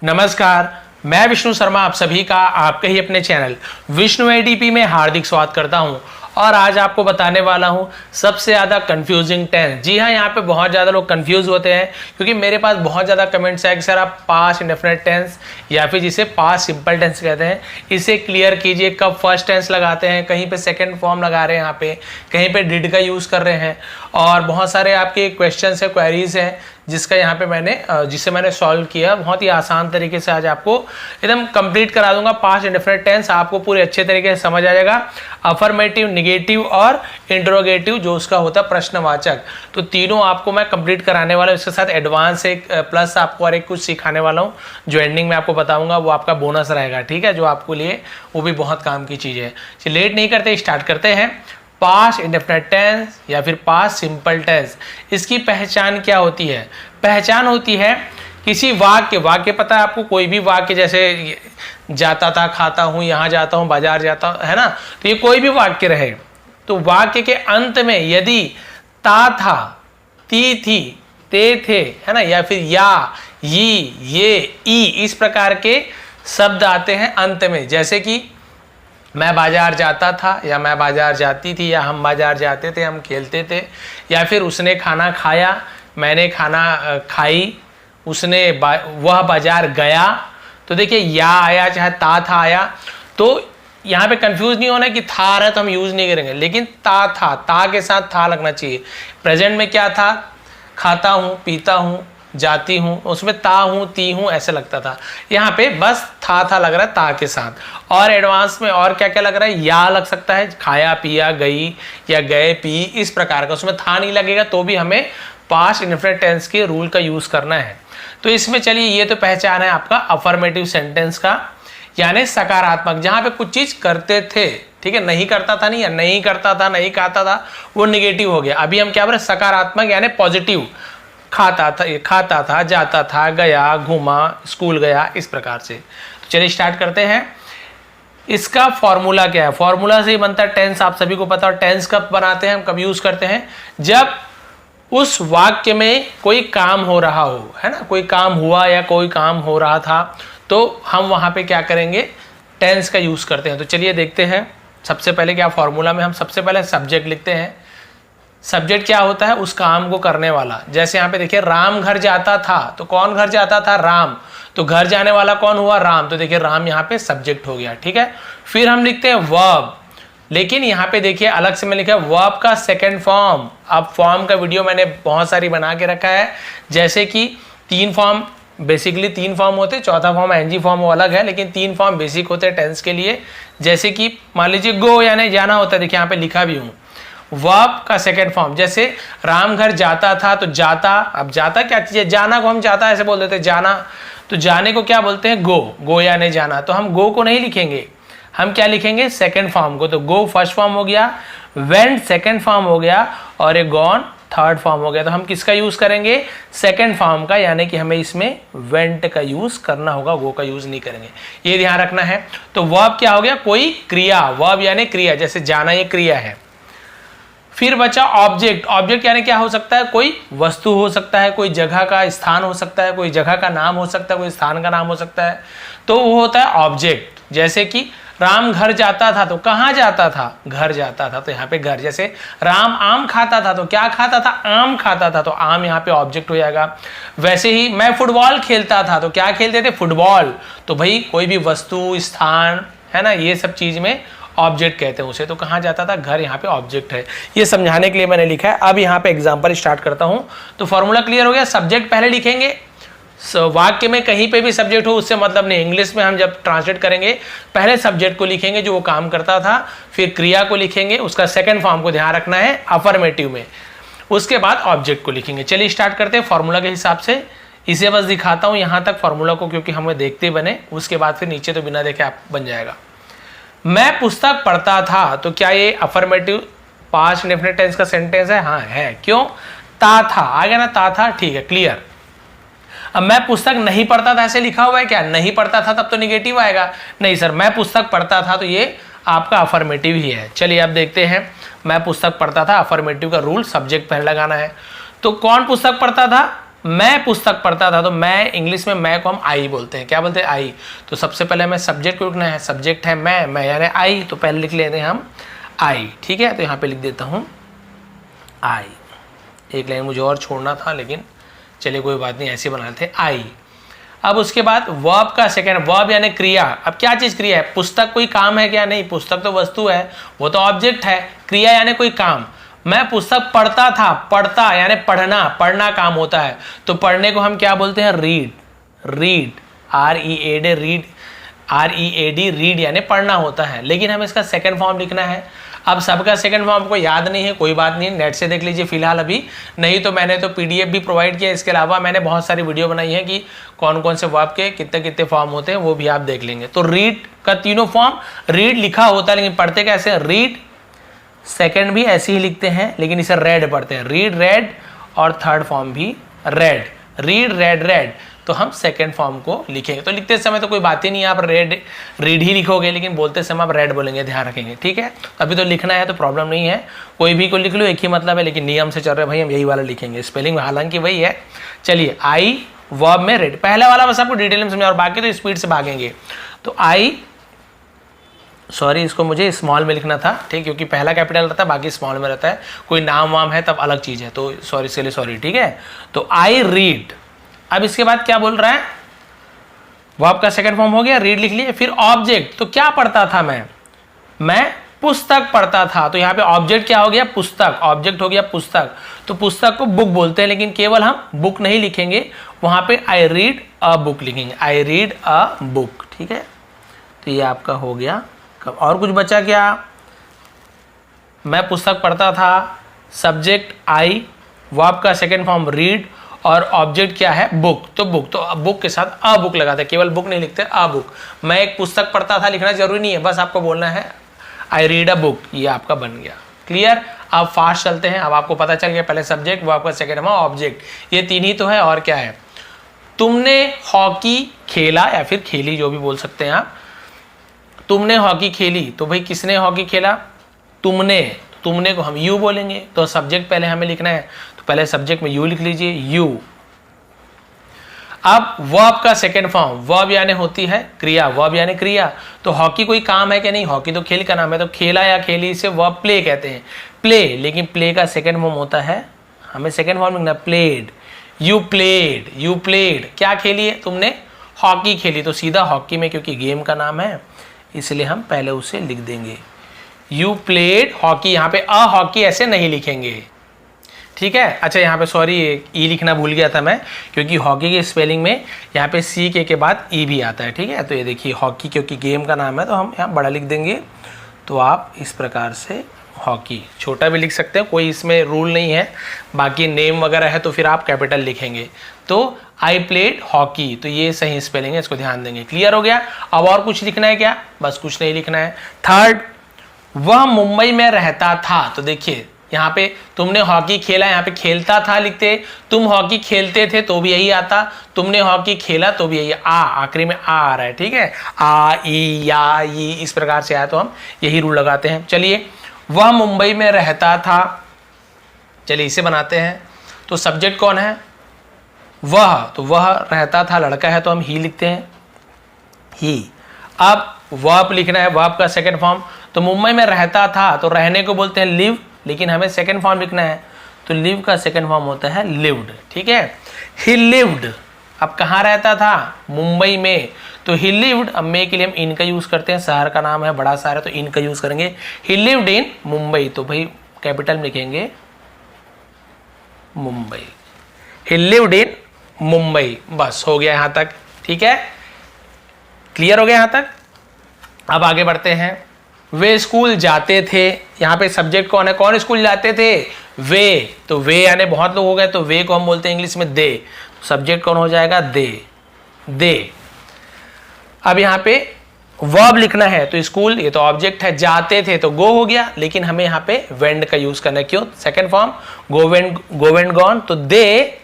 नमस्कार, मैं विष्णु शर्मा आप सभी का आपके ही अपने चैनल विष्णु एडीपी में हार्दिक स्वागत करता हूं। और आज आपको बताने वाला हूं सबसे ज़्यादा कंफ्यूजिंग टेंस। जी हाँ, यहाँ पे बहुत ज़्यादा लोग कंफ्यूज होते हैं क्योंकि मेरे पास बहुत ज़्यादा कमेंट्स है कि सर आप पास्ट इंडेफिनिट टेंस या फिर जिसे पास्ट सिंपल टेंस कहते हैं इसे क्लियर कीजिए। कब फर्स्ट टेंस लगाते हैं, कहीं पे सेकंड फॉर्म लगा रहे हैं, यहाँ पे कहीं पे डिड का यूज़ कर रहे हैं। और बहुत सारे आपके क्वेश्चंस है, क्वेरीज हैं जिसका यहाँ पे जिसे मैंने सॉल्व किया। बहुत ही आसान तरीके से आज आपको एकदम कंप्लीट करा दूंगा। पास्ट इंडेफिनिट टेंस आपको पूरे अच्छे तरीके से समझ आ जाएगा। अफर्मेटिव, निगेटिव और इंट्रोगेटिव जो उसका होता है प्रश्नवाचक, तो तीनों आपको मैं कंप्लीट कराने वाला हूँ। इसके साथ एडवांस एक प्लस आपको और एक कुछ सिखाने वाला हूँ जो एंडिंग में आपको बताऊंगा, वो आपका बोनस रहेगा। ठीक है, जो आपको लिए वो भी बहुत काम की चीज़ है। चलिए लेट नहीं करते, स्टार्ट करते हैं। पास्ट इंडेफिनिट टेंस या फिर पास्ट सिंपल टेंस, इसकी पहचान क्या होती है? पहचान होती है किसी वाक्य पता है आपको, कोई भी वाक्य जैसे जाता था, खाता हूँ, यहाँ जाता हूँ, बाजार जाता हूँ, है ना, तो ये कोई भी वाक्य रहे तो वाक्य के अंत में यदि ता था, ती थी, ते थे, है ना, या फिर या, ये, ई, इस प्रकार के शब्द आते हैं अंत में। जैसे कि मैं बाजार जाता था या मैं बाजार जाती थी, या हम बाजार जाते थे, हम खेलते थे, या फिर उसने खाना खाया, मैंने खाना खाई, उसने वह बाजार गया। तो देखिए या आया चाहे था आया, तो यहाँ पे कंफ्यूज नहीं होना कि था आ रहा है तो हम यूज़ नहीं करेंगे, लेकिन ता के साथ था लगना चाहिए। प्रेजेंट में क्या था? खाता हूँ, पीता हूँ, जाती हूँ, उसमें ता हूँ, ती हूँ ऐसे लगता था। यहाँ पे बस था लग रहा है ता के साथ। और एडवांस में और क्या क्या लग रहा है? या लग सकता है, खाया, पिया, गई या गए, पी, इस प्रकार का। उसमें था नहीं लगेगा तो भी हमें पास्ट इंडेफिनिट टेंस के रूल का यूज़ करना है। तो इसमें चलिए ये तो पहचान है आपका अफर्मेटिव सेंटेंस का, यानी सकारात्मक, जहाँ पे कुछ चीज़ करते थे। ठीक है, नहीं करता था नहीं, या नहीं करता था, नहीं खाता था, वो निगेटिव हो गया। अभी हम क्या बोले? सकारात्मक यानी पॉजिटिव। खाता था, जाता था, गया, घूमा, स्कूल गया, इस प्रकार से। तो चलिए स्टार्ट करते हैं। इसका फॉर्मूला क्या है? फॉर्मूला से ही बनता है टेंस, आप सभी को पता है। टेंस कब बनाते हैं, हम कब यूज करते हैं? जब उस वाक्य में कोई काम हो रहा हो, है ना, कोई काम हुआ या कोई काम हो रहा था, तो हम वहां पे क्या करेंगे? टेंस का यूज करते हैं। तो चलिए देखते हैं। सबसे पहले क्या फॉर्मूला में हम सबसे पहले सब्जेक्ट लिखते हैं। सब्जेक्ट क्या होता है? उस काम को करने वाला। जैसे यहाँ पे देखिए राम घर जाता था, तो कौन घर जाता था? राम। तो घर जाने वाला कौन हुआ? राम। तो देखिए राम यहाँ पे सब्जेक्ट हो गया। ठीक है, फिर हम लिखते हैं वर्ब, लेकिन यहाँ पे देखिए अलग से मैं लिखा है वर्ब का सेकंड फॉर्म। अब फॉर्म का वीडियो मैंने बहुत सारी बना के रखा है, जैसे कि तीन फॉर्म, बेसिकली तीन फॉर्म होते हैं, चौथा फॉर्म एनजी फॉर्म वो अलग है, लेकिन तीन फॉर्म बेसिक होते हैं टेंस के लिए। जैसे कि मान लीजिए गो यानी जाना होता है, देखिए यहाँ पे लिखा भी हूँ। वर्ब का सेकंड फॉर्म, जैसे राम घर जाता था, तो जाता, अब जाता क्या चीज है? जाना को हम जाता ऐसे बोल देते हैं, जाना। तो जाने को क्या बोलते हैं? गो यानी जाना। तो हम गो को नहीं लिखेंगे, हम क्या लिखेंगे? सेकंड फॉर्म को। तो गो फर्स्ट फॉर्म हो गया, वेंट सेकंड फॉर्म हो गया, और ए गॉन थर्ड फॉर्म हो गया। तो हम किसका यूज करेंगे? सेकंड फॉर्म का, यानी कि हमें इसमें वेंट का यूज करना होगा, गो का यूज नहीं करेंगे, ये ध्यान रखना है। तो वर्ब क्या हो गया? कोई क्रिया, वर्ब यानी क्रिया, जैसे जाना ये क्रिया है। फिर बचा ऑब्जेक्ट। ऑब्जेक्ट यानी क्या हो सकता है? कोई वस्तु हो सकता है, कोई जगह का स्थान हो सकता है, कोई जगह का नाम हो सकता है, कोई स्थान का नाम हो सकता है, तो वो होता है ऑब्जेक्ट। जैसे कि राम घर जाता था, तो कहाँ जाता था? घर जाता था, तो यहाँ पे घर। जैसे राम आम खाता था, तो क्या खाता था? आम खाता था, तो आम यहाँ पे ऑब्जेक्ट हो जाएगा। वैसे ही मैं फुटबॉल खेलता था, तो क्या खेलते थे? फुटबॉल। तो भाई कोई भी वस्तु, स्थान, है ना, ये सब चीज में ऑब्जेक्ट कहते हैं उसे। तो कहाँ जाता था? घर, यहाँ पे ऑब्जेक्ट है। ये समझाने के लिए मैंने लिखा है। अब यहाँ पे एग्जाम्पल स्टार्ट करता हूँ। तो फॉर्मूला क्लियर हो गया। सब्जेक्ट पहले लिखेंगे, वाक्य में कहीं पे भी सब्जेक्ट हो उससे मतलब नहीं। इंग्लिश में हम जब ट्रांसलेट करेंगे पहले सब्जेक्ट को लिखेंगे जो वो काम करता था, फिर क्रिया को लिखेंगे, उसका सेकंड फॉर्म को ध्यान रखना है अफर्मेटिव में, उसके बाद ऑब्जेक्ट को लिखेंगे। चलिए स्टार्ट करते हैं फॉर्मूला के हिसाब से। इसे बस दिखाता हूँ यहाँ तक फॉर्मूला को, क्योंकि हमें देखते बने, उसके बाद फिर नीचे तो बिना देखे आप बन जाएगा। मैं पुस्तक पढ़ता था, तो क्या ये अफर्मेटिव पास्ट इंडेफिनिट टेंस का सेंटेंस है? हाँ है। क्यों? ता था आ गया ना, ता था, ठीक है, क्लियर। अब मैं पुस्तक नहीं पढ़ता था ऐसे लिखा हुआ है, क्या नहीं पढ़ता था तब तो निगेटिव आएगा? नहीं सर, मैं पुस्तक पढ़ता था, तो ये आपका अफर्मेटिव ही है। चलिए अब देखते हैं। मैं पुस्तक पढ़ता था, अफर्मेटिव का रूल, सब्जेक्ट पहले लगाना है। तो कौन पुस्तक पढ़ता था? मैं पुस्तक पढ़ता था, तो मैं इंग्लिश में मैं को हम आई बोलते हैं। क्या बोलते हैं? आई। तो सबसे पहले हमें सब्जेक्ट को लिखना है, सब्जेक्ट है मैं यानी आई, तो पहले लिख लेते हैं हम आई। ठीक है, तो यहाँ पे लिख देता हूँ आई। एक लाइन मुझे और छोड़ना था, लेकिन चलिए कोई बात नहीं, ऐसे बना लेते हैं आई। अब उसके बाद वर्ब का सेकंड, वर्ब यानी क्रिया। अब क्या चीज क्रिया है? पुस्तक कोई काम है क्या? नहीं, पुस्तक तो वस्तु है, वो तो ऑब्जेक्ट है। क्रिया यानी कोई काम। मैं पुस्तक पढ़ता था, पढ़ता यानी पढ़ना, पढ़ना काम होता है, तो पढ़ने को हम क्या बोलते हैं? Read. Read, READ, read, READ, read यानी पढ़ना होता है। लेकिन हमें इसका सेकंड फॉर्म लिखना है। अब सबका सेकंड फॉर्म को याद नहीं है, कोई बात नहीं, नेट से देख लीजिए फिलहाल अभी, नहीं तो मैंने तो PDF भी प्रोवाइड किया। इसके अलावा मैंने बहुत सारी वीडियो बनाई है कि कौन कौन से वर्ब के कितने कितने फॉर्म होते हैं, वो भी आप देख लेंगे। तो रीड का तीनों फॉर्म, रीड लिखा होता है लेकिन पढ़ते कैसे? रीड। सेकंड भी ऐसे ही लिखते हैं, लेकिन इसे रेड पढ़ते हैं, रीड, रेड। और थर्ड फॉर्म भी रेड, रीड, रेड, रेड। तो हम सेकंड फॉर्म को लिखेंगे। तो लिखते समय तो कोई बात ही नहीं है, आप रीड ही लिखोगे, लेकिन बोलते समय आप रेड बोलेंगे, ध्यान रखेंगे। ठीक है, अभी तो लिखना है तो प्रॉब्लम नहीं है, कोई भी को लिख लो, एक ही मतलब है, लेकिन नियम से चल रहे भाई, हम यही वाला लिखेंगे। स्पेलिंग हालांकि वही है। चलिए, आई वर्ब में रेड, पहला वाला बस आपको डिटेल में समझा, और बाकी तो स्पीड से भागेंगे। तो आई, सॉरी इसको मुझे स्मॉल में लिखना था, ठीक, क्योंकि पहला कैपिटल रहता है, बाकी स्मॉल में रहता है। कोई नाम वाम है तब अलग चीज है, तो सॉरी, इसके लिए सॉरी। ठीक है, तो आई रीड। अब इसके बाद क्या बोल रहा है? वर्ब का सेकंड फॉर्म हो गया, रीड लिख लिए। फिर ऑब्जेक्ट, तो क्या पढ़ता था मैं पुस्तक पढ़ता था। तो यहाँ पे ऑब्जेक्ट क्या हो गया? पुस्तक। ऑब्जेक्ट हो गया पुस्तक, तो पुस्तक को बुक बोलते हैं, लेकिन केवल हम बुक नहीं लिखेंगे, वहां पे आई रीड अ बुक लिखेंगे, आई रीड अ बुक। ठीक है, तो ये आपका हो गया। और कुछ बचा क्या? मैं पुस्तक पढ़ता था, सब्जेक्ट आई, वर्ब का सेकंड फॉर्म रीड, और ऑब्जेक्ट क्या है? बुक। तो बुक, तो बुक के साथ अ बुक लगाते हैं, केवल बुक नहीं लिखते, अ बुक। मैं एक पुस्तक पढ़ता था लिखना जरूरी नहीं है, बस आपको बोलना है आई रीड अ बुक, ये आपका बन गया। क्लियर? अब फास्ट चलते हैं। अब आपको पता चल गया, पहले सब्जेक्ट, वर्ब का सेकंड फॉर्म, ऑब्जेक्ट, ये तीन ही तो है, और क्या है? तुमने हॉकी खेला, या फिर खेली, जो भी बोल सकते हैं आप। तुमने हॉकी खेली, तो भाई किसने हॉकी खेला? तुमने। तुमने को हम यू बोलेंगे, तो सब्जेक्ट पहले हमें लिखना है, तो पहले सब्जेक्ट में यू लिख लीजिए, यू। अब वर्ब का सेकंड फॉर्म, वर्ब यानी होती है क्रिया, वर्ब यानी क्रिया। तो हॉकी कोई काम है क्या? नहीं, हॉकी तो खेल का नाम है, तो खेला या खेली से वर्ब प्ले कहते हैं, प्ले। लेकिन प्ले का सेकंड फॉर्म होता है, हमें सेकंड फॉर्म लिखना, played. You played, you played, क्या खेली है तुमने? हॉकी खेली। तो सीधा हॉकी में, क्योंकि गेम का नाम है, इसलिए हम पहले उसे लिख देंगे, यू प्लेड हॉकी। यहाँ पे अ हॉकी ऐसे नहीं लिखेंगे, ठीक है। अच्छा, यहाँ पे सॉरी, ई लिखना भूल गया था मैं, क्योंकि हॉकी के स्पेलिंग में यहाँ पे सी के बाद ई भी आता है, ठीक है। तो ये देखिए हॉकी, क्योंकि गेम का नाम है तो हम यहाँ बड़ा लिख देंगे। तो आप इस प्रकार से हॉकी, छोटा भी लिख सकते हैं, कोई इसमें रूल नहीं है। बाकी नेम वगैरह है तो फिर आप कैपिटल लिखेंगे। तो आई प्लेड हॉकी, तो ये सही स्पेलिंग है, इसको ध्यान देंगे। क्लियर हो गया? अब और कुछ लिखना है क्या? बस कुछ नहीं लिखना है। थर्ड, वह मुंबई में रहता था। तो देखिए यहाँ पे तुमने हॉकी खेला, यहाँ पे खेलता था लिखते, तुम हॉकी खेलते थे तो भी यही आता, तुमने हॉकी खेला तो भी यही, आखिरी में आ रहा है, ठीक है। आ, ई, या, ई, इस प्रकार से आया तो हम यही रूल लगाते हैं। चलिए, वह मुंबई में रहता था, चलिए इसे बनाते हैं। तो सब्जेक्ट कौन है? वह, तो वह रहता था लड़का है तो हम ही लिखते हैं, ही। अब वर्ब लिखना है, वर्ब का सेकंड फॉर्म। तो मुंबई में रहता था, तो रहने को बोलते हैं लिव, लेकिन हमें सेकंड फॉर्म लिखना है, तो लिव का सेकंड फॉर्म होता है लिव्ड, ठीक है। ही लिव्ड, अब कहाँ रहता था? मुंबई में, तो ही लिव्ड, अब मे के लिए हम इन का यूज करते हैं, शहर का नाम है, बड़ा शहर है तो इन का यूज करेंगे। ही लिव्ड इन मुंबई, तो भाई कैपिटल में लिखेंगे मुंबई, ही लिव्ड इन मुंबई। बस हो गया यहाँ तक, ठीक है। क्लियर हो गया यहाँ तक? अब आगे बढ़ते हैं। वे स्कूल जाते थे, यहाँ पे सब्जेक्ट कौन है? कौन स्कूल जाते थे? वे, तो वे यानी बहुत लोग हो गए, तो वे को हम बोलते हैं इंग्लिश में दे, सब्जेक्ट कौन हो जाएगा? दे, दे। अब यहाँ पे वर्ब लिखना है, तो स्कूल ये तो ऑब्जेक्ट है, जाते थे तो गो हो गया, लेकिन हमें यहाँ पे वेंट का यूज करना है। क्यों? Second form, go went gone, तो दे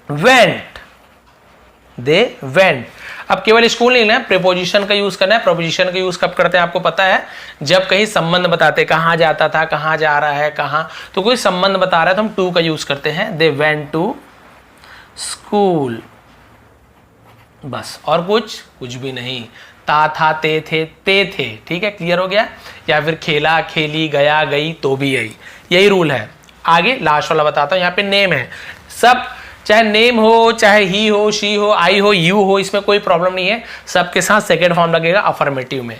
वेंट, दे वेंट। अब केवल स्कूल नहीं ना, प्रीपोजिशन का यूज करना है। प्रीपोजिशन का यूज कब करते हैं आपको पता है? जब कहीं संबंध बताते, कहाँ जाता था, कहाँ जा रहा है, कहाँ, तो कोई संबंध बता रहा है तो हम टू का यूज करते हैं। दे वेंट टू स्कूल, बस। और कुछ भी नहीं। ता था ते थे ठीक है, क्लियर हो गया। या फिर खेला खेली गया गई तो भी यही रूल है। आगे लास्ट वाला बताता हूं। यहाँ पे नेम है, सब चाहे नेम हो, चाहे ही हो, शी हो, आई हो, यू हो, इसमें कोई प्रॉब्लम नहीं है। सबके साथ सेकेंड फॉर्म लगेगा अफर्मेटिव में।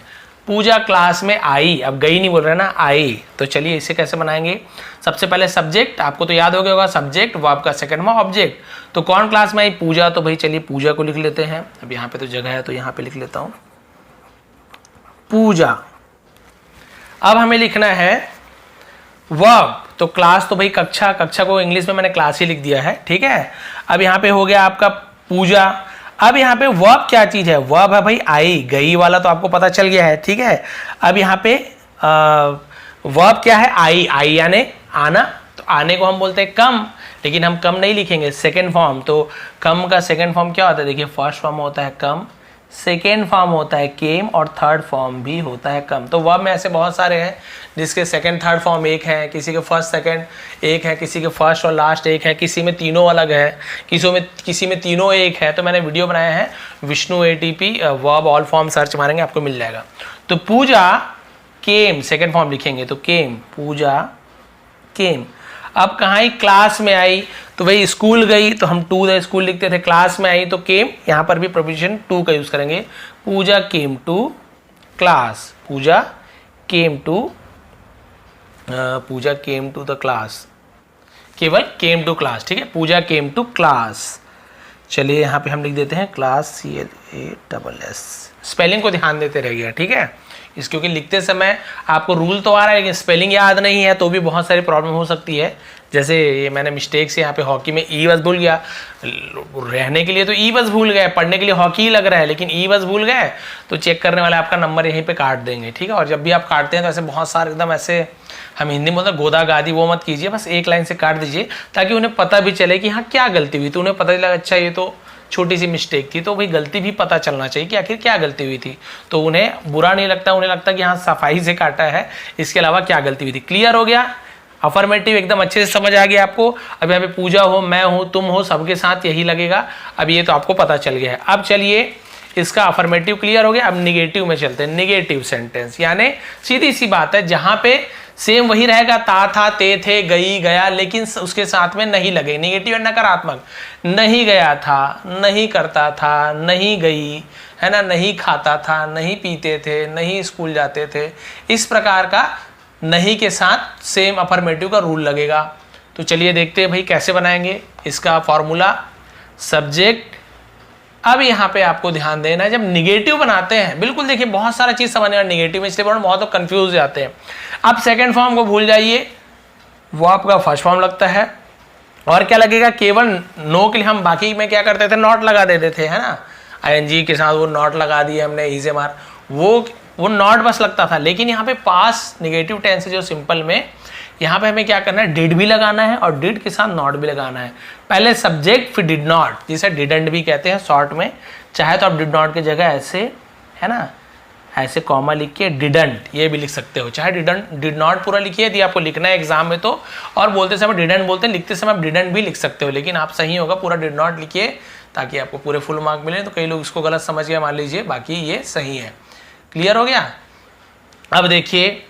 पूजा क्लास में आई, अब गई नहीं बोल रहे ना, आई। तो चलिए इसे कैसे बनाएंगे। सबसे पहले सब्जेक्ट, आपको तो याद हो गया होगा, सब्जेक्ट वर्ब का सेकंड फॉर्म ऑब्जेक्ट। तो कौन क्लास में आई, पूजा। तो भाई चलिए पूजा को लिख लेते हैं। अब यहाँ पे तो जगह है तो यहाँ पे लिख लेता हूँ पूजा। अब हमें लिखना है वर्ब। तो क्लास तो भाई कक्षा, कक्षा को इंग्लिश में मैंने क्लास ही लिख दिया है, ठीक है। अब यहाँ पे हो गया आपका पूजा। अब यहाँ पे वर्ब क्या चीज है, वर्ब है भाई आई, गई वाला तो आपको पता चल गया है, ठीक है। अब यहाँ पे वर्ब क्या है, आई यानी आना। तो आने को हम बोलते हैं कम, लेकिन हम कम नहीं लिखेंगे, सेकेंड फॉर्म। तो कम का सेकेंड फॉर्म क्या होता है, देखिए फर्स्ट फॉर्म होता है कम, सेकेंड फॉर्म होता है केम, और थर्ड फॉर्म भी होता है कम। तो वर्ब में ऐसे बहुत सारे हैं जिसके सेकेंड थर्ड फॉर्म एक है, किसी के फर्स्ट सेकेंड एक है, किसी के फर्स्ट और लास्ट एक है, किसी में तीनों अलग है, किसी में तीनों एक है। तो मैंने वीडियो बनाया है Vishnu ATP verb all form, search मारेंगे आपको मिल जाएगा। तो पूजा केम, सेकेंड फॉर्म लिखेंगे तो केम, पूजा केम। अब कहाँ आई, क्लास में आई। तो भाई स्कूल गई तो हम टू द स्कूल लिखते थे, क्लास में आई तो केम, यहाँ पर भी प्रोपोजिशन टू का यूज करेंगे। Puja came to class, Puja came to the class, केवल केम टू क्लास, ठीक है। Puja came to class. चलिए यहाँ पे हम लिख देते हैं क्लास, CLASS। स्पेलिंग को ध्यान देते रहिए, ठीक है। इस क्योंकि लिखते समय आपको रूल तो आ रहा है लेकिन स्पेलिंग याद नहीं है तो भी बहुत सारी प्रॉब्लम हो सकती है। जैसे ये मैंने मिस्टेक से यहाँ पे हॉकी में ई बस भूल गया, रहने के लिए तो ई बस भूल गए, पढ़ने के लिए हॉकी ही लग रहा है लेकिन ई बस भूल गए, तो चेक करने वाले आपका नंबर यहीं पे काट देंगे, ठीक है। और जब भी आप काटते हैं तो ऐसे बहुत सारे एकदम ऐसे, हम हिंदी में बोलते हैं गोदा गादी, वो मत कीजिए, बस एक लाइन से काट दीजिए ताकि उन्हें पता भी चले कि हाँ क्या गलती हुई। तो उन्हें पता चला अच्छा ये तो छोटी सी मिस्टेक थी, तो भाई गलती भी पता चलना चाहिए कि आखिर क्या गलती हुई थी। तो उन्हें बुरा नहीं लगता, उन्हें लगता कि हाँ सफाई से काटा है, इसके अलावा क्या गलती हुई थी। क्लियर हो गया, अफर्मेटिव एकदम अच्छे से समझ आ गया आपको। अब यहाँ पे पूजा हो, मैं हो, तुम हो, सबके साथ यही लगेगा। अब ये तो आपको पता चल गया है। अब चलिए इसका अफर्मेटिव क्लियर हो गया। अब निगेटिव में चलते हैं। निगेटिव सेंटेंस यानी सीधी सी बात है, जहां पे सेम वही रहेगा, ता था ते थे गई गया, लेकिन उसके साथ में नहीं लगे। निगेटिव है नकारात्मक, नहीं गया था, नहीं करता था, नहीं गई, है ना, नहीं खाता था, नहीं पीते थे, नहीं स्कूल जाते थे। इस प्रकार का नहीं के साथ सेम अफर्मेटिव का रूल लगेगा। तो चलिए देखते हैं भाई कैसे बनाएंगे इसका फॉर्मूला। सब्जेक्ट, अब यहाँ पे आपको ध्यान देना है, जब निगेटिव बनाते हैं, बिल्कुल देखिए बहुत सारा चीज समझने का निगेटिव में, इसलिए बहुत लोग कंफ्यूज जाते हैं। अब सेकंड फॉर्म को भूल जाइए, वो आपका फर्स्ट फॉर्म लगता है। और क्या लगेगा, केवल नो के लिए हम बाकी में क्या करते थे, नॉट लगा देते थे, है ना, ING के साथ वो नॉट लगा दिए हमने, ई से मार, वो नॉट बस लगता था। लेकिन यहाँ पे पास निगेटिव टेंस है जो सिंपल में, यहाँ पे हमें क्या करना है, डिड भी लगाना है और डिड के साथ नॉट भी लगाना है। पहले सब्जेक्ट फिर डिड नॉट, जिसे डिडंट भी कहते हैं शॉर्ट में। चाहे तो आप डिड नॉट की जगह ऐसे, है ना, ऐसे कॉमा लिख के डिडंट ये भी लिख सकते हो। चाहे डिड नॉट पूरा लिखिए यदि आपको लिखना है एग्जाम में तो, और बोलते समय डिडंट बोलते हैं, लिखते समय आप डिडंट भी लिख सकते हो, लेकिन आप सही होगा पूरा डिड नॉट लिखिए ताकि आपको पूरे फुल मार्क मिले। तो कई लोग इसको गलत समझ गए, मान लीजिए, बाकी ये सही है। क्लियर हो गया। अब देखिए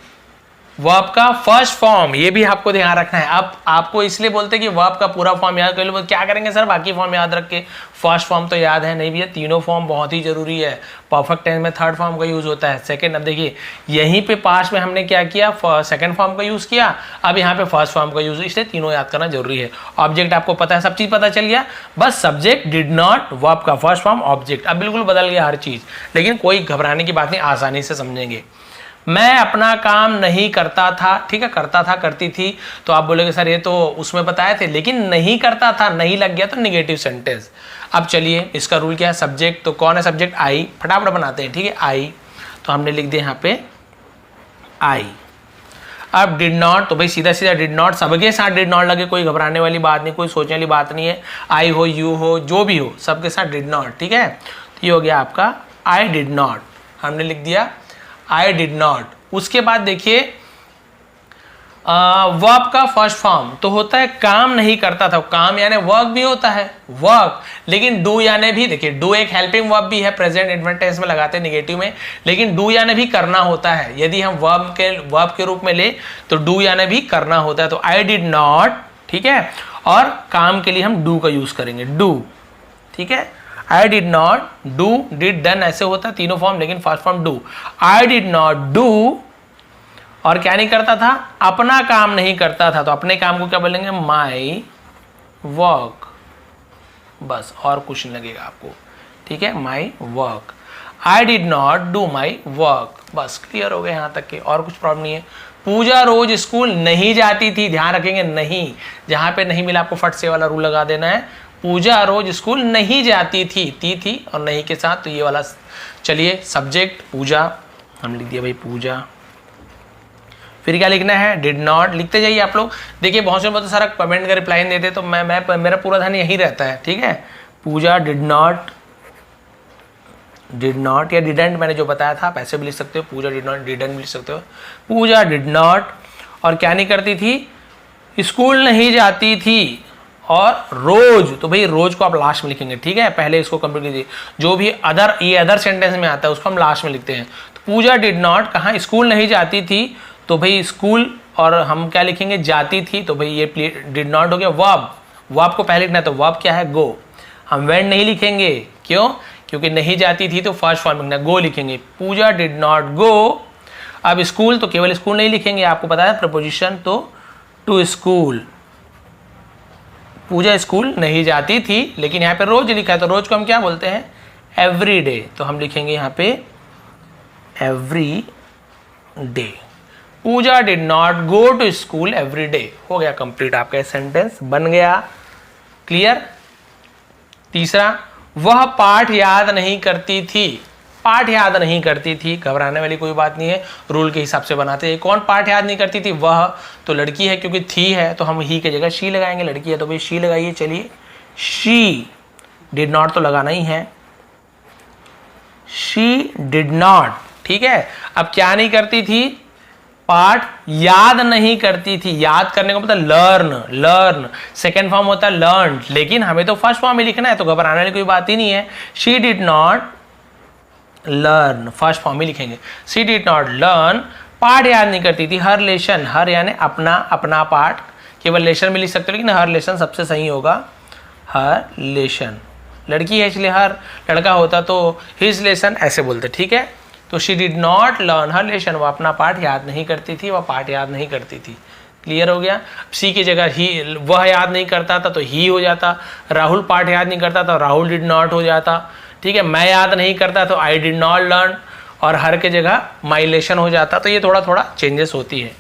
वर्ब का फर्स्ट फॉर्म, ये भी आपको ध्यान रखना है। अब आपको इसलिए बोलते हैं कि वर्ब का पूरा फॉर्म याद कर लो, क्या करेंगे सर बाकी फॉर्म याद रख के, फर्स्ट फॉर्म तो याद है नहीं भैया, तीनों फॉर्म बहुत ही जरूरी है। परफेक्ट टेंस में थर्ड फॉर्म का यूज होता है, सेकंड। अब देखिए यहीं पे पास्ट में हमने क्या किया, सेकंड फॉर्म का यूज किया, अब यहाँ पे फर्स्ट फॉर्म का यूज, इसलिए तीनों याद करना जरूरी है। ऑब्जेक्ट आपको पता है, सब चीज पता चल गया, बस सब्जेक्ट, डिड नॉट, वर्ब का फर्स्ट फॉर्म, ऑब्जेक्ट। अब बिल्कुल बदल गया हर चीज, लेकिन कोई घबराने की बात नहीं, आसानी से समझेंगे। मैं अपना काम नहीं करता था, ठीक है, करता था, करती थी, तो आप बोलोगे सर ये तो उसमें बताए थे, लेकिन नहीं करता था, नहीं लग गया तो निगेटिव सेंटेंस। अब चलिए इसका रूल क्या है, सब्जेक्ट, तो कौन है सब्जेक्ट, आई, फटाफट बनाते हैं, ठीक है, आई, तो हमने लिख दिया यहाँ पे आई। अब डिड नॉट, तो भाई सीधा सीधा डिड नॉट, सबके साथ डिड नॉट लगे, कोई घबराने वाली बात नहीं, कोई सोचने वाली बात नहीं है। आई हो, यू हो, जो भी हो, सबके साथ डिड नॉट, ठीक है। तो ये हो गया आपका आई डिड नॉट, हमने लिख दिया आई डिड नॉट। उसके बाद देखिए वर्ब का फर्स्ट फॉर्म तो होता है काम नहीं करता था, काम यानी वर्क भी होता है वर्क, लेकिन डू यानी भी, देखिए डू एक हेल्पिंग वर्ब भी है, प्रेजेंट इन्फिनिट टेंस में लगाते हैं नेगेटिव में, लेकिन डू यानी भी करना होता है। यदि हम वर्ब के रूप में ले तो डू यानी भी करना होता है। तो आई डिड नॉट, ठीक है, और काम के लिए हम डू का यूज करेंगे, डू, ठीक है। आई did not do, did done ऐसे होता है तीनों फॉर्म, लेकिन first form do. I did not do, और क्या नहीं करता था, अपना काम नहीं करता था, तो अपने काम को क्या बोलेंगे, माई वर्क, बस और कुछ नहीं लगेगा आपको, ठीक है, my work. I did not do my work, बस क्लियर हो गया यहाँ तक के, और कुछ प्रॉब्लम नहीं है। पूजा रोज स्कूल नहीं जाती थी, ध्यान रखेंगे नहीं, जहां पे नहीं मिला आपको फट से वाला रूल लगा देना है। पूजा रोज स्कूल नहीं जाती थी और नहीं के साथ, तो ये वाला चलिए सब्जेक्ट पूजा हम लिख दिया भाई, पूजा। फिर क्या लिखना है, डिड नॉट, लिखते जाइए आप लोग। देखिए बहुत से बहुत सारा कमेंट का रिप्लाई नहीं देते, तो मैं मेरा पूरा ध्यान यही रहता है, ठीक है। पूजा डिड नॉट या डिडंट, मैंने जो बताया था आप ऐसे भी लिख सकते हो, पूजा डिड नॉट, डिडंट भी लिख सकते हो। पूजा डिड नॉट, और क्या नहीं करती थी, स्कूल नहीं जाती थी, और रोज, तो भाई रोज को आप लास्ट में लिखेंगे, ठीक है, पहले इसको कंप्लीट कीजिए। जो भी ये अदर सेंटेंस में आता है उसको हम लास्ट में लिखते हैं। तो पूजा डिड नॉट, कहाँ स्कूल नहीं जाती थी, तो भाई स्कूल, और हम क्या लिखेंगे, जाती थी, तो भाई ये डिड नॉट हो गया। वर्ब को पहले लिखना है, तो वर्ब क्या है, गो। हम वेंट नहीं लिखेंगे, क्यों, क्योंकि नहीं जाती थी तो फर्स्ट फॉर्म लिखना, गो लिखेंगे। पूजा डिड नॉट गो, अब स्कूल तो केवल स्कूल नहीं लिखेंगे, आपको पता है प्रपोजिशन तो टू स्कूल। पूजा स्कूल नहीं जाती थी, लेकिन यहाँ पे रोज लिखा है, तो रोज को हम क्या बोलते हैं, एवरी डे, तो हम लिखेंगे यहाँ पे every day. Puja did not go to school every day, हो गया कंप्लीट, आपका सेंटेंस बन गया, क्लियर। तीसरा, वह पाठ याद नहीं करती थी, पाठ याद नहीं करती थी, घबराने वाली कोई बात नहीं है, रूल के हिसाब से बनाते हैं। कौन पाठ याद नहीं करती थी, वह तो लड़की है, क्योंकि थी है तो हम ही की जगह शी लगाएंगे, लड़की है तो भाई शी लगाइए। चलिए, शी डिड नॉट तो लगाना ही है, शी डिड नॉट, ठीक है। अब क्या नहीं करती थी, पाठ याद नहीं करती थी, याद करने का मतलब लर्न, सेकेंड फॉर्म होता है लर्न, लेकिन हमें तो फर्स्ट फॉर्म में लिखना है, तो घबराने वाली कोई बात ही नहीं है। She did not learn, first form में लिखेंगे, शी डिड नॉट लर्न, पाठ याद नहीं करती थी। हर लेशन, हर यानी अपना पाठ, केवल लेशन में लिख सकते हो, लेकिन हर लेशन सबसे सही होगा, हर लेशन, लड़की है इसलिए हर, लड़का होता तो हिज लेसन ऐसे बोलते, ठीक है। तो she did not learn her lesson, वह अपना पाठ याद नहीं करती थी, वह पाठ याद नहीं करती थी, क्लियर हो गया। सी की जगह ही, वह याद नहीं करता था तो ही हो जाता, राहुल पाठ याद नहीं करता तो राहुल डिड नॉट हो जाता, ठीक है। मैं याद नहीं करता तो आई डिड नॉट लर्न, और हर के जगह माई लेशन हो जाता, तो ये थोड़ा चेंजेस होती है,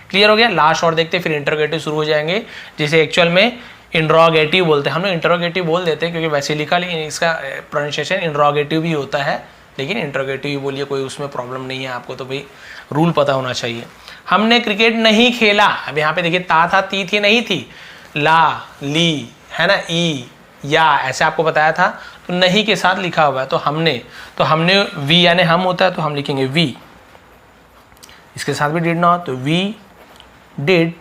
क्लियर हो गया। लास्ट और देखते फिर इंटरोगेटिव शुरू हो जाएंगे, जिसे एक्चुअल में इंट्रोगेटिव बोलते हैं। हम लोग इंट्रोगेटिव बोल देते हैं क्योंकि वैसे लिखा, लेकिन इसका प्रोनाउंसिएशन इंट्रोगेटिव भी होता है, लेकिन इंट्रोगेटिव ही बोलिए, कोई उसमें प्रॉब्लम नहीं है, आपको तो भाई रूल पता होना चाहिए। हमने क्रिकेट नहीं खेला, अब यहाँ पे देखिए ता था, ती थी, नहीं थी, ला, ली है ना, ई, या ऐसे आपको बताया था, तो नहीं के साथ लिखा हुआ है, तो हमने वी यानी हम होता है, तो हम लिखेंगे वी, इसके साथ भी डिड नॉट, तो वी डिड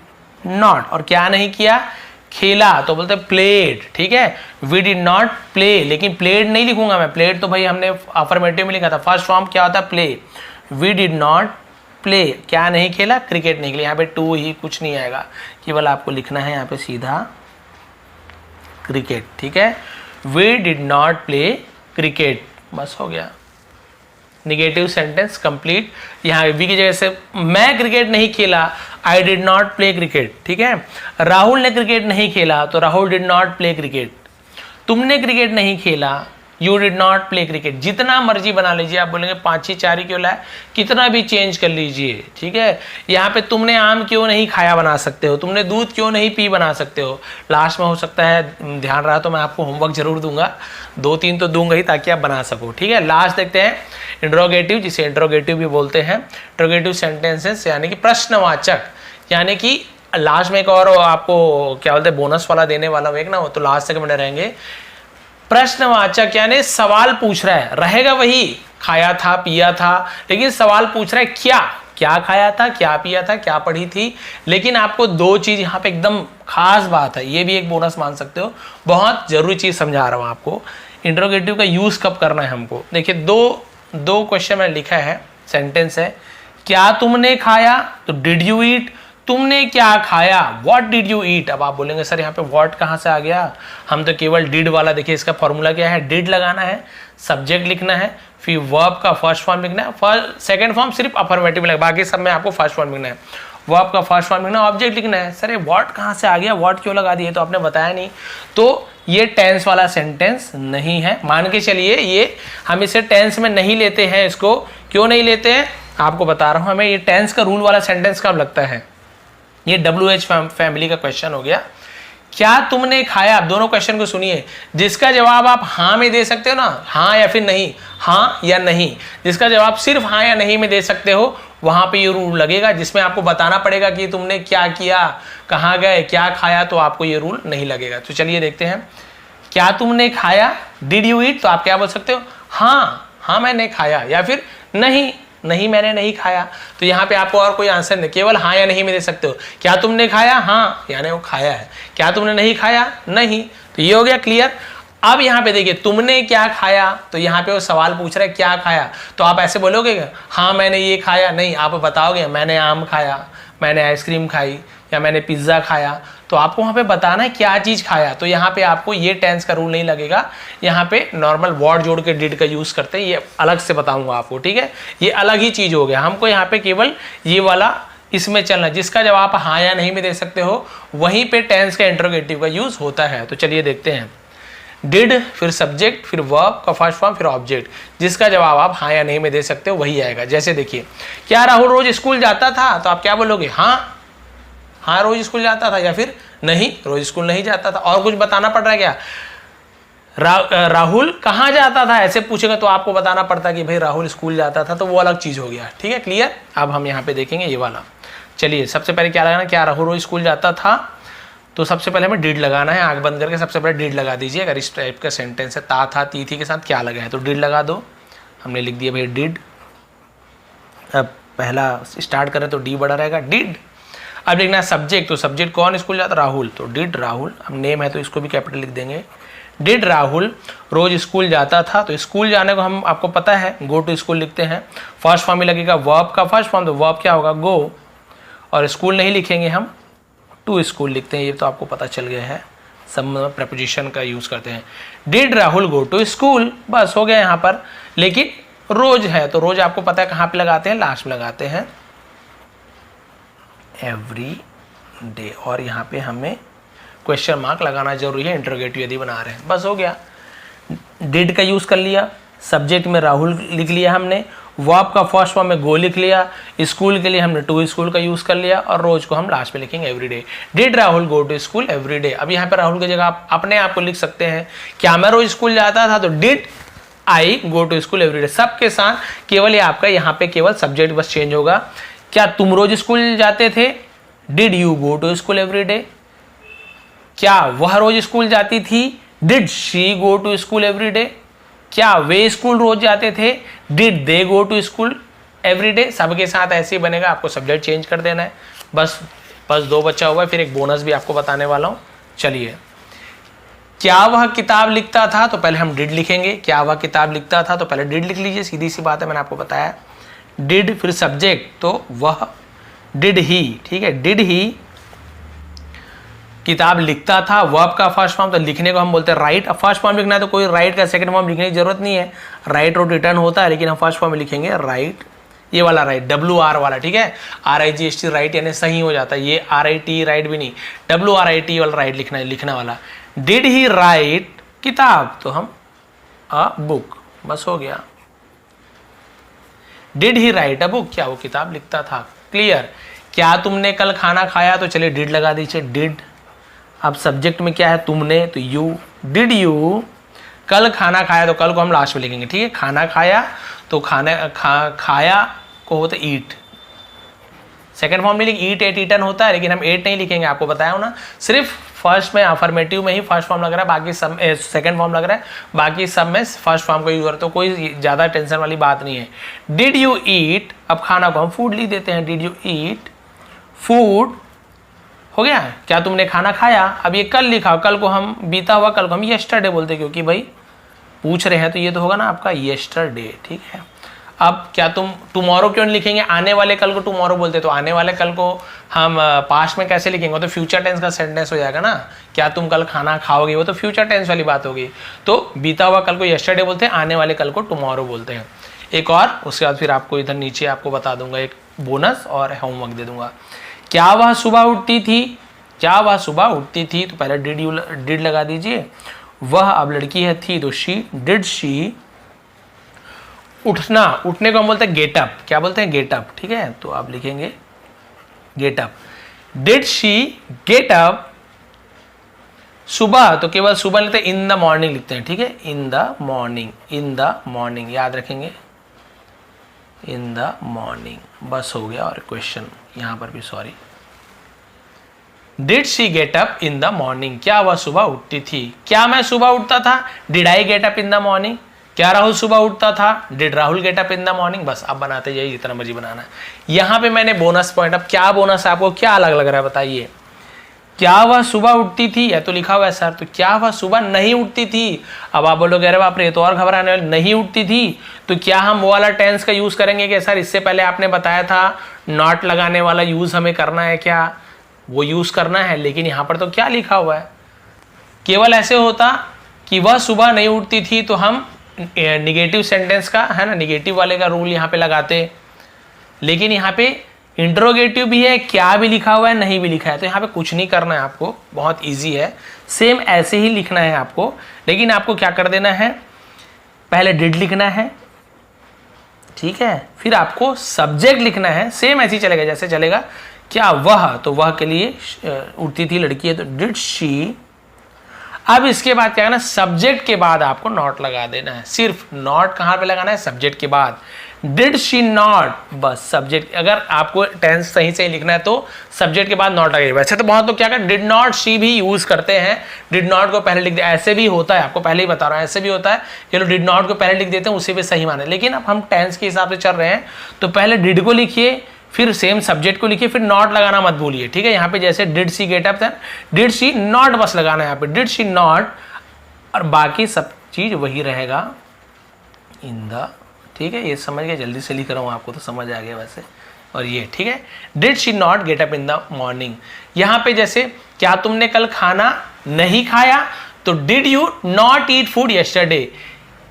नॉट, और क्या नहीं किया, खेला, तो बोलते प्लेड, ठीक है। वी डिड नॉट प्ले, लेकिन प्लेड नहीं लिखूंगा मैं, प्लेड तो भाई हमने अफर्मेटिव में लिखा था, फर्स्ट फॉर्म क्या होता है, play. We did not play, क्या नहीं खेला, क्रिकेट नहीं खेला, यहाँ पे टू ही, कुछ नहीं आएगा, केवल आपको लिखना है यहाँ पे सीधा क्रिकेट, ठीक है। We did not play cricket, बस हो गया, निगेटिव सेंटेंस कंप्लीट। यहाँ वी की जगह से मैं क्रिकेट नहीं खेला, I did not play cricket, ठीक है। राहुल ने क्रिकेट नहीं खेला, तो Rahul did not play cricket. तुमने क्रिकेट नहीं खेला, you did not play cricket. जितना मर्जी बना लीजिए, आप बोलेंगे 5 ही 4 ही क्यों लाए, कितना भी चेंज कर लीजिए, ठीक है। यहाँ पे तुमने आम क्यों नहीं खाया बना सकते हो, तुमने दूध क्यों नहीं पी बना सकते हो। लास्ट में हो सकता है ध्यान रहा तो मैं आपको होमवर्क जरूर दूंगा, 2-3 तो दूंगा ही, ताकि आप बना सको, ठीक है। लास्ट देखते हैं इंट्रोगेटिव, जिसे इंट्रोगेटिव भी बोलते हैं। इंट्रोगेटिव सेंटेंसेस यानी कि प्रश्नवाचक, यानी कि लास्ट में एक और आपको क्या बोलते हैं बोनस वाला देने वाला एक ना, वो तो लास्ट तक बने रहेंगे। प्रश्नवाचक यानी सवाल पूछ रहा है, रहेगा वही खाया था पिया था, लेकिन सवाल पूछ रहा है क्या क्या खाया था, क्या पिया था, क्या पढ़ी थी। लेकिन आपको दो चीज यहाँ पे एकदम खास बात है, ये भी एक बोनस मान सकते हो, बहुत जरूरी चीज समझा रहा हूँ आपको। इंट्रोगेटिव का यूज कब करना है हमको, देखिए दो क्वेश्चन मैंने लिखा है, सेंटेंस है, क्या तुमने खाया, तो डिड यू ईट, तुमने क्या खाया, व्हाट डिड यू ईट। अब आप बोलेंगे सर यहाँ पे व्हाट कहाँ से आ गया, हम तो केवल डिड वाला, देखिए इसका फॉर्मूला क्या है, डिड लगाना है, सब्जेक्ट लिखना है, फिर वर्ब का फर्स्ट फॉर्म लिखना है, सेकंड फॉर्म सिर्फ अफर्मेटिव लिखना है, बाकी सब में आपको फर्स्ट फॉर्म लिखना है, वर्ब का फर्स्ट फॉर्म लिखना है, ऑब्जेक्ट लिखना है। सर ये व्हाट कहाँ से आ गया, व्हाट क्यों लगा दिए, तो आपने बताया नहीं, तो ये टेंस वाला सेंटेंस नहीं है, मान के चलिए ये हम इसे टेंस में नहीं लेते हैं। इसको क्यों नहीं लेते हैं आपको बता रहा हूं, हमें ये टेंस का रूल वाला सेंटेंस कब लगता है, ये WH फैमिली का क्वेश्चन हो गया, क्या तुमने खाया। आप दोनों क्वेश्चन को सुनिए, जिसका जवाब आप हाँ में दे सकते हो ना, हाँ या फिर नहीं, हाँ या नहीं, जिसका जवाब सिर्फ हाँ या नहीं में दे सकते हो, वहां पे ये रूल लगेगा, जिसमें आपको बताना पड़ेगा कि तुमने क्या किया, कहाँ गए, क्या खाया, तो आपको ये रूल नहीं लगेगा। तो चलिए देखते हैं, क्या तुमने खाया, डिड यू ईट, तो आप क्या बोल सकते हो, हाँ मैंने खाया, या फिर नहीं मैंने नहीं खाया। तो यहाँ पे आपको और कोई आंसर नहीं, केवल हाँ या नहीं में दे सकते हो। क्या तुमने खाया, हाँ यानी वो खाया है, क्या तुमने नहीं खाया, नहीं। तो ये हो गया क्लियर। अब यहाँ पे देखिए, तुमने क्या खाया, तो यहाँ पे वो सवाल पूछ रहा है क्या खाया, तो आप ऐसे बोलोगे हाँ मैंने ये खाया, नहीं, आप बताओगे मैंने आम खाया, मैंने आइसक्रीम खाई, या मैंने पिज्ज़ा खाया। तो आपको वहाँ पे बताना है क्या चीज़ खाया, तो यहाँ पे आपको ये टेंस का रूल नहीं लगेगा, यहाँ पे नॉर्मल वर्ड जोड़ के डिड का यूज़ करते हैं, ये अलग से बताऊंगा आपको, ठीक है, ये अलग ही चीज़ हो गया। हमको यहाँ पे केवल ये वाला इसमें चलना, जिसका जवाब आप हाँ या नहीं में दे सकते हो, वहीं पे टेंस का इंट्रोगेटिव का यूज़ होता है। तो चलिए देखते हैं, डिड फिर सब्जेक्ट फिर वर्ब का फर्स्ट फॉर्म फिर ऑब्जेक्ट, जिसका जवाब आप हाँ या नहीं में दे सकते हो वही आएगा। जैसे देखिए, क्या राहुल रोज स्कूल जाता था, तो आप क्या बोलोगे, हाँ रोज स्कूल जाता था, या फिर नहीं रोज स्कूल नहीं जाता था। और कुछ बताना पड़ रहा है क्या, राहुल कहाँ जाता था, ऐसे पूछेगा तो आपको बताना पड़ता कि भाई राहुल स्कूल जाता था, तो वो अलग चीज हो गया, ठीक है, क्लियर। अब हम यहाँ पे देखेंगे ये वाला, चलिए सबसे पहले क्या लगाना, क्या राहुल रोज स्कूल जाता था, तो सबसे पहले हमें डिड लगाना है, आंख बंद करके सबसे पहले डिड लगा दीजिए। अगर इस टाइप का सेंटेंस है, ता था ती थी के साथ क्या लगा है, तो डिड लगा दो। हमने लिख दिया भाई डिड। अब पहला स्टार्ट करें तो डी बड़ा रहेगा, डिड। अब लिखना है सब्जेक्ट, तो सब्जेक्ट कौन स्कूल जाता, राहुल, तो डिड राहुल। अब नेम है तो इसको भी कैपिटल लिख देंगे, डिड राहुल रोज स्कूल जाता था, तो स्कूल जाने को हम आपको पता है गो टू स्कूल लिखते हैं। फर्स्ट फॉर्म में लगेगा वर्ब का फर्स्ट फॉर्म, तो वर्ब क्या होगा, गो, और स्कूल नहीं लिखेंगे हम, टू स्कूल लिखते हैं, ये तो आपको पता चल गया है, सब प्रेपोजिशन का यूज करते हैं। Did Rahul go to school, बस हो गया यहाँ पर। लेकिन रोज है तो रोज आपको पता है कहाँ पे लगाते हैं, लास्ट में लगाते हैं, एवरी डे, और यहाँ पे हमें क्वेश्चन मार्क लगाना जरूरी है, इंटरोगेटिव यदि बना रहे हैं, बस हो गया। डिड का यूज कर लिया, सब्जेक्ट में राहुल लिख लिया हमने, वर्ब का फर्स्ट फॉर्म में गो लिख लिया, स्कूल के लिए हमने टू स्कूल का यूज कर लिया, और रोज को हम लास्ट में लिखेंगे every day. Did Rahul go to school every day. अब यहाँ पे राहुल की जगह आप अपने आप को लिख सकते हैं, क्या मैं रोज स्कूल जाता था, तो did I go to school every day. सबके साथ केवल ये आपका यहाँ पे केवल सब्जेक्ट बस चेंज होगा। क्या तुम रोज स्कूल जाते थे, did you go to school every day. क्या वह रोज स्कूल जाती थी, did she go to school every day. क्या वे स्कूल रोज जाते थे, did they go to school every day. सबके साथ ऐसे ही बनेगा, आपको सब्जेक्ट चेंज कर देना है, बस दो बच्चा हुआ। फिर एक बोनस भी आपको बताने वाला हूं। चलिए, क्या वह किताब लिखता था, तो पहले हम डिड लिखेंगे, क्या वह किताब लिखता था, तो पहले डिड लिख लीजिए, सीधी सी बात है, मैंने आपको बताया। डिड फिर सब्जेक्ट, तो वह, डिड ही, ठीक है, डिड ही किताब लिखता था, वर्ब का फर्स्ट फॉर्म, तो लिखने को हम बोलते हैं राइट। अब फर्स्ट फॉर्म लिखना है तो कोई राइट का सेकंड फॉर्म लिखने की जरूरत नहीं है, राइट और रिटर्न होता है, लेकिन हम फर्स्ट फॉर्म में लिखेंगे राइट, ये वाला राइट, WR वाला, ठीक है, RIGHT राइट यानी सही हो जाता है, ये RIT राइट भी नहीं, WRIT वाला राइट लिखना है, लिखने वाला। डिड ही राइट किताब, तो हम अ बुक, बस हो गया। Did he right a book, क्या वो किताब लिखता था, क्लियर। क्या तुमने कल खाना खाया, तो चलिए डिड लगा दीजिए, डिड। अब सब्जेक्ट में क्या है, तुमने, तो यू, डिड यू कल खाना खाया, तो कल को हम लास्ट में लिखेंगे, ठीक है। खाना खाया, तो खाया को होता है ईट, सेकेंड फॉर्म में लिख ईट एट ईटन होता है, लेकिन हम एट नहीं लिखेंगे, आपको बताया हो ना, सिर्फ फर्स्ट में अफर्मेटिव में ही फर्स्ट फॉर्म लग रहा है, बाकी सब सेकंड फॉर्म लग रहा है, बाकी सब में फर्स्ट फॉर्म को यूज करते हो, कोई ज़्यादा टेंशन वाली बात नहीं है। डिड यू ईट, अब खाना को हम फूड लिख देते हैं, डिड यू ईट फूड, हो गया। क्या तुमने खाना खाया, अब ये कल लिखा, कल को हम बीता हुआ कल को हम यस्टरडे बोलते, क्योंकि भाई पूछ रहे हैं तो ये तो होगा ना आपका यस्टरडे, ठीक है। अब क्या तुम टुमारो क्यों नहीं लिखेंगे, आने वाले कल को टुमारो बोलते, तो आने वाले कल को हम पास्ट में कैसे लिखेंगे, तो फ्यूचर टेंस का सेंटेंस हो जाएगा ना। क्या तुम कल खाना खाओगे, वो तो फ्यूचर टेंस वाली बात होगी। तो बीता हुआ कल को यस्टरडे बोलते हैं, आने वाले कल को टुमारो बोलते हैं। एक और, उसके बाद फिर आपको इधर नीचे आपको बता दूंगा, एक बोनस और होमवर्क दे दूंगा। क्या वह सुबह उठती थी, क्या वह सुबह उठती थी, तो पहले डिड लगा दीजिए। वह अब लड़की है थी, तो शी, डिड शी, उठना, उठने को हम बोलते हैं गेट अप, क्या बोलते हैं गेट अप, ठीक है। तो आप लिखेंगे get up, did she get up, सुबह तो केवल सुबह लिखते हैं, इन द मॉर्निंग लिखते हैं, ठीक है, in the morning, in the morning याद रखेंगे, इन द मॉर्निंग, बस हो गया। और क्वेश्चन यहां पर भी sorry, did she get up in the morning, क्या वह सुबह उठती थी, क्या मैं सुबह उठता था, did I get up in the morning, क्या राहुल सुबह उठता था, did Rahul get up in the morning. बस अब बनाते जाइए, जितना मर्जी बनाना है। यहां पे मैंने बोनस पॉइंट, अब क्या बोनस है आपको, क्या अलग लग रहा है बताइए। क्या वह सुबह उठती थी, या तो लिखा हुआ है सर, तो क्या वह सुबह नहीं उठती थी। अब आप बोलोगे अरे बाप रे, तो और घबराने वाले, नहीं उठती थी, तो क्या हम वो वाला टेंस का यूज करेंगे कि सर इससे पहले आपने बताया था नॉट लगाने वाला यूज हमें करना है, क्या वो यूज करना है। लेकिन यहां पर तो क्या लिखा हुआ है, केवल ऐसे होता कि वह सुबह नहीं उठती थी, तो हम निगेटिव सेंटेंस का है ना, निगेटिव वाले का रूल यहाँ पे लगाते। लेकिन यहाँ पे इंट्रोगेटिव भी है, क्या भी लिखा हुआ है, नहीं भी लिखा है, तो यहाँ पे कुछ नहीं करना है आपको, बहुत इजी है, सेम ऐसे ही लिखना है आपको। लेकिन आपको क्या कर देना है, पहले डिड लिखना है, ठीक है, फिर आपको सब्जेक्ट लिखना है, सेम ऐसे ही चलेगा जैसे चलेगा। क्या वह, तो वह के लिए उठती थी लड़की है, तो डिड शी। अब इसके बाद क्या है ना, सब्जेक्ट के बाद आपको नॉट लगा देना है, सिर्फ नॉट कहां पे लगाना है, सब्जेक्ट के बाद। डिड शी नॉट, बस सब्जेक्ट, अगर आपको टेंस सही से लिखना है तो सब्जेक्ट के बाद नॉट लगेगा। वैसे तो बहुत लोग क्या कर डिड नॉट शी भी यूज करते हैं, डिड नॉट को पहले लिख दे, ऐसे भी होता है, आपको पहले ही बता रहा हूं, ऐसे भी होता है, चलो डिड नॉट को पहले लिख देते हैं, उसी पे सही माने। लेकिन अब हम टेंस के हिसाब से चल रहे हैं, तो पहले डिड को लिखिए, फिर सेम सब्जेक्ट को लिखिए, फिर नॉट लगाना मत भूलिए, ठीक है। यहाँ पे जैसे डिड सी गेट अप था, डिड सी नॉट बस लगाना है यहाँ पे, डिड सी नॉट, और बाकी सब चीज वही रहेगा इन द, ठीक है। ये समझ गए, जल्दी से लिख रहा हूँ, आपको तो समझ आ गया वैसे। और ये ठीक है, did she not get up in the morning. यहाँ पे जैसे क्या तुमने कल खाना नहीं खाया, तो did you not eat food yesterday.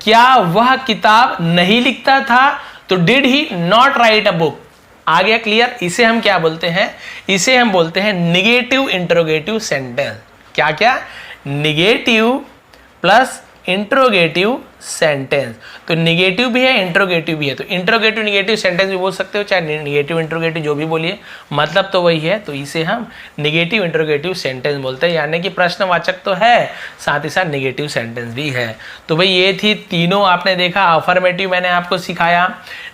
क्या वह किताब नहीं लिखता था, तो did he not write a book. आ गया क्लियर। इसे हम क्या बोलते हैं, इसे हम बोलते हैं निगेटिव इंट्रोगेटिव सेंटेंस। क्या क्या, निगेटिव प्लस इंट्रोगेटिव सेंटेंस। तो निगेटिव भी है, इंट्रोगेटिव भी है, तो इंट्रोगेटिव निगेटिव सेंटेंस भी बोल सकते हो, चाहे निगेटिव इंट्रोगेटिव जो भी बोलिए, मतलब तो वही है। तो इसे हम निगेटिव इंट्रोगेटिव सेंटेंस बोलते हैं, यानी कि प्रश्नवाचक तो है, साथ ही साथ निगेटिव सेंटेंस भी है। तो भाई ये थी तीनों, आपने देखा, अफर्मेटिव मैंने आपको सिखाया,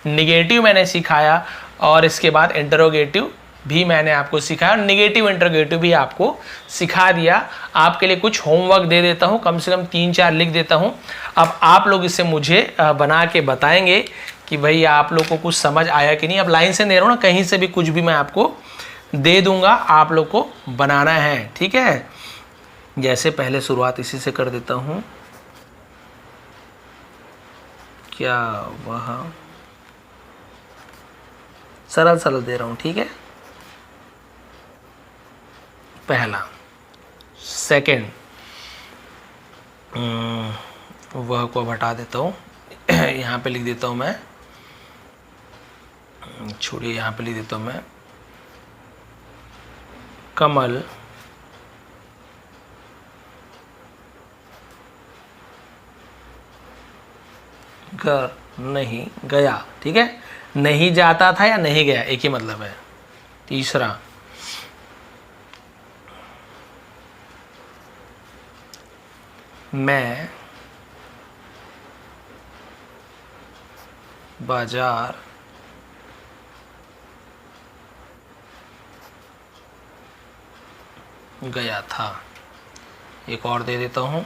निगेटिव मैंने सिखाया, और इसके बाद इंट्रोगेटिव भी मैंने आपको सिखाया, निगेटिव इंट्रोगेटिव भी आपको सिखा दिया। आपके लिए कुछ होमवर्क दे देता हूं, कम से कम 3-4 लिख देता हूं। अब आप लोग इसे मुझे बना के बताएंगे कि भाई आप लोग को कुछ समझ आया कि नहीं। अब लाइन से दे रहा हूं ना, कहीं से भी कुछ भी मैं आपको दे दूंगा, आप लोग को बनाना है, ठीक है। जैसे पहले शुरुआत इसी से कर देता हूं, क्या वह, सरल सरल दे रहा हूं, ठीक है। पहला, सेकंड, वह को हटा देता हूँ, यहाँ पे लिख देता हूँ मैं, छोड़िए यहाँ पे लिख देता हूँ मैं, कमल घर नहीं गया, ठीक है। नहीं जाता था या नहीं गया, एक ही मतलब है। तीसरा, मैं बाजार गया था, एक और दे देता हूँ।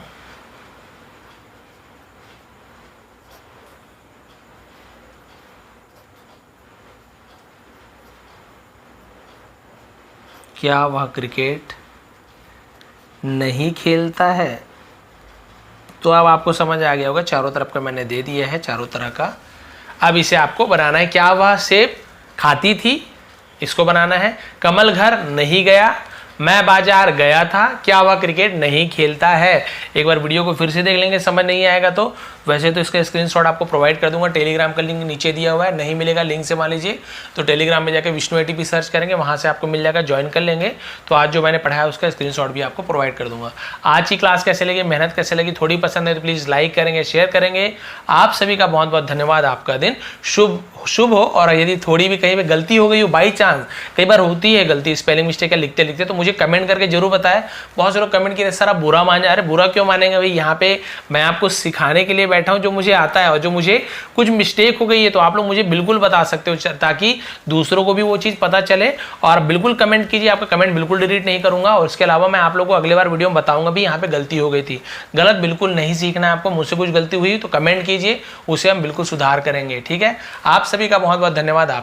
क्या वह क्रिकेट नहीं खेलता है? तो अब आपको समझ आ गया होगा, चारों तरफ का मैंने दे दिया है, चारों तरह का। अब इसे आपको बनाना है। क्या वह सेब खाती थी? इसको बनाना है। कमल घर नहीं गया, मैं बाजार गया था, क्या वह क्रिकेट नहीं खेलता है? एक बार वीडियो को फिर से देख लेंगे, समझ नहीं आएगा तो वैसे तो इसका स्क्रीनशॉट आपको प्रोवाइड कर दूंगा। टेलीग्राम का लिंक नीचे दिया हुआ है, नहीं मिलेगा लिंक से मान लीजिए तो टेलीग्राम में जाकर विष्णु ATP सर्च करेंगे, वहाँ से आपको मिल जाएगा, ज्वाइन कर लेंगे। तो आज जो मैंने पढ़ाया उसका स्क्रीनशॉट भी आपको प्रोवाइड कर दूंगा। आज की क्लास कैसे लगी, मेहनत कैसे लगी, थोड़ी पसंद है तो प्लीज़ लाइक करेंगे, शेयर करेंगे। आप सभी का बहुत बहुत धन्यवाद। आपका दिन शुभ हो। और यदि थोड़ी भी कहीं पे गलती हो गई हो, बाई चांस कई बार होती है गलती, स्पेलिंग मिस्टेक है लिखते लिखते, तो मुझे कमेंट करके जरूर बताएं। बहुत से लोग कमेंट किए सर आप बुरा मान जा रहे, बुरा क्यों मानेंगे भाई, यहाँ पे मैं आपको सिखाने के लिए बैठा हूँ जो मुझे आता है, और जो मुझे कुछ मिस्टेक हो गई है तो आप लोग मुझे बिल्कुल बता सकते हो, ताकि दूसरों को भी वो चीज़ पता चले। और बिल्कुल कमेंट कीजिए, आपका कमेंट बिल्कुल डिलीट नहीं करूंगा। और इसके अलावा मैं आप लोगों को अगले बार वीडियो में बताऊंगा भी यहाँ पे गलती हो गई थी। गलत बिल्कुल नहीं सीखना है आपको, मुझसे कुछ गलती हुई तो कमेंट कीजिए, उसे हम बिल्कुल सुधार करेंगे। ठीक है, आप सभी का बहुत बहुत धन्यवाद। आप